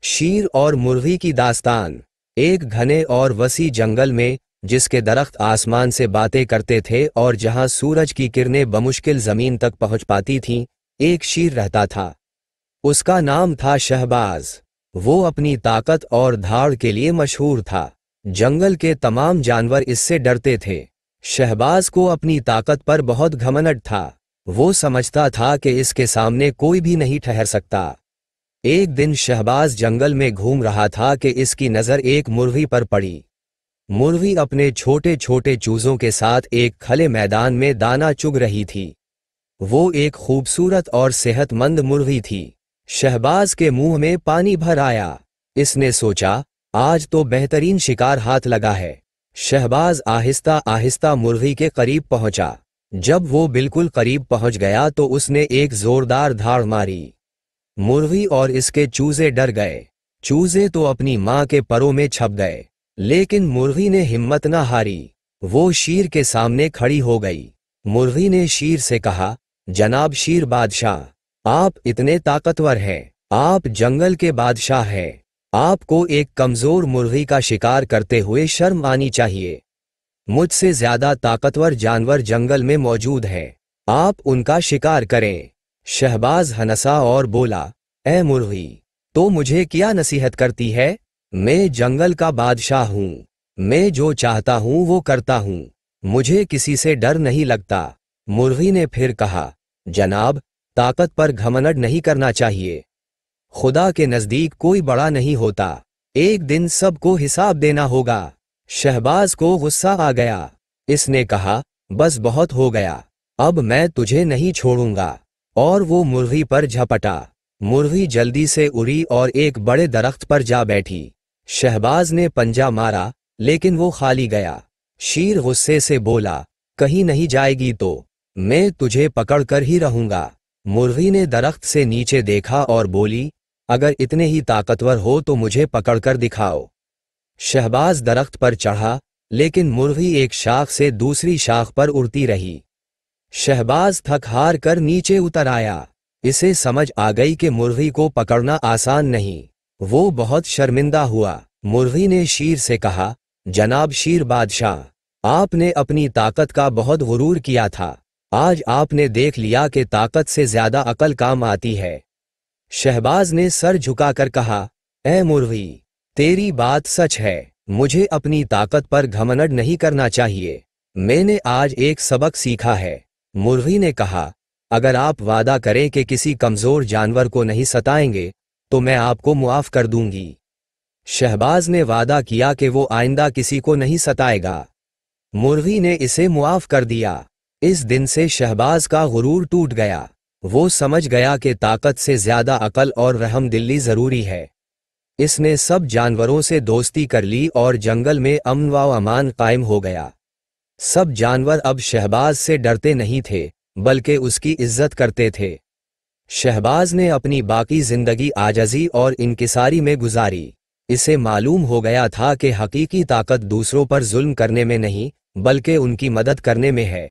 شیر اور مرغی کی داستان۔ ایک گھنے اور وسیع جنگل میں، جس کے درخت آسمان سے باتیں کرتے تھے اور جہاں سورج کی کرنیں بمشکل زمین تک پہنچ پاتی تھیں، ایک شیر رہتا تھا۔ اس کا نام تھا شہباز۔ وہ اپنی طاقت اور دھاڑ کے لیے مشہور تھا۔ جنگل کے تمام جانور اس سے ڈرتے تھے۔ شہباز کو اپنی طاقت پر بہت گھمنڈ تھا۔ وہ سمجھتا تھا کہ اس کے سامنے کوئی بھی نہیں ٹھہر سکتا۔ ایک دن شہباز جنگل میں گھوم رہا تھا کہ اس کی نظر ایک مرغی پر پڑی۔ مرغی اپنے چھوٹے چھوٹے چوزوں کے ساتھ ایک کھلے میدان میں دانہ چگ رہی تھی۔ وہ ایک خوبصورت اور صحت مند مرغی تھی۔ شہباز کے منہ میں پانی بھر آیا۔ اس نے سوچا، آج تو بہترین شکار ہاتھ لگا ہے۔ شہباز آہستہ آہستہ مرغی کے قریب پہنچا۔ جب وہ بالکل قریب پہنچ گیا تو اس نے ایک زوردار دھاڑ ماری۔ مرغی اور اس کے چوزے ڈر گئے۔ چوزے تو اپنی ماں کے پروں میں چھپ گئے، لیکن مرغی نے ہمت نہ ہاری۔ وہ شیر کے سامنے کھڑی ہو گئی۔ مرغی نے شیر سے کہا، جناب شیر بادشاہ، آپ اتنے طاقتور ہیں، آپ جنگل کے بادشاہ ہیں، آپ کو ایک کمزور مرغی کا شکار کرتے ہوئے شرم آنی چاہیے۔ مجھ سے زیادہ طاقتور جانور جنگل میں موجود ہیں، آپ ان کا شکار کریں۔ شہباز ہنسا اور بولا، اے مرغی، تو مجھے کیا نصیحت کرتی ہے؟ میں جنگل کا بادشاہ ہوں، میں جو چاہتا ہوں وہ کرتا ہوں، مجھے کسی سے ڈر نہیں لگتا۔ مرغی نے پھر کہا، جناب، طاقت پر گھمنڈ نہیں کرنا چاہیے۔ خدا کے نزدیک کوئی بڑا نہیں ہوتا، ایک دن سب کو حساب دینا ہوگا۔ شہباز کو غصہ آ گیا۔ اس نے کہا، بس بہت ہو گیا، اب میں تجھے نہیں چھوڑوں گا، اور وہ مرغی پر جھپٹا۔ مرغی جلدی سے اڑی اور ایک بڑے درخت پر جا بیٹھی۔ شہباز نے پنجہ مارا، لیکن وہ خالی گیا۔ شیر غصے سے بولا، کہیں نہیں جائے گی تو میں تجھے پکڑ کر ہی رہوں گا۔ مرغی نے درخت سے نیچے دیکھا اور بولی، اگر اتنے ہی طاقتور ہو تو مجھے پکڑ کر دکھاؤ۔ شہباز درخت پر چڑھا، لیکن مرغی ایک شاخ سے دوسری شاخ پر اڑتی رہی۔ شہباز تھک ہار کر نیچے اتر آیا۔ اسے سمجھ آ گئی کہ مرغی کو پکڑنا آسان نہیں۔ وہ بہت شرمندہ ہوا۔ مرغی نے شیر سے کہا، جناب شیر بادشاہ، آپ نے اپنی طاقت کا بہت غرور کیا تھا، آج آپ نے دیکھ لیا کہ طاقت سے زیادہ عقل کام آتی ہے۔ شہباز نے سر جھکا کر کہا، اے مرغی، تیری بات سچ ہے، مجھے اپنی طاقت پر گھمنڈ نہیں کرنا چاہیے۔ میں نے آج ایک سبق سیکھا ہے۔ مرغی نے کہا، اگر آپ وعدہ کریں کہ کسی کمزور جانور کو نہیں ستائیں گے تو میں آپ کو معاف کر دوں گی۔ شہباز نے وعدہ کیا کہ وہ آئندہ کسی کو نہیں ستائے گا۔ مرغی نے اسے معاف کر دیا۔ اس دن سے شہباز کا غرور ٹوٹ گیا۔ وہ سمجھ گیا کہ طاقت سے زیادہ عقل اور رحم دلی ضروری ہے۔ اس نے سب جانوروں سے دوستی کر لی اور جنگل میں امن و امان قائم ہو گیا۔ سب جانور اب شہباز سے ڈرتے نہیں تھے، بلکہ اس کی عزت کرتے تھے۔ شہباز نے اپنی باقی زندگی عاجزی اور انکساری میں گزاری۔ اسے معلوم ہو گیا تھا کہ حقیقی طاقت دوسروں پر ظلم کرنے میں نہیں، بلکہ ان کی مدد کرنے میں ہے۔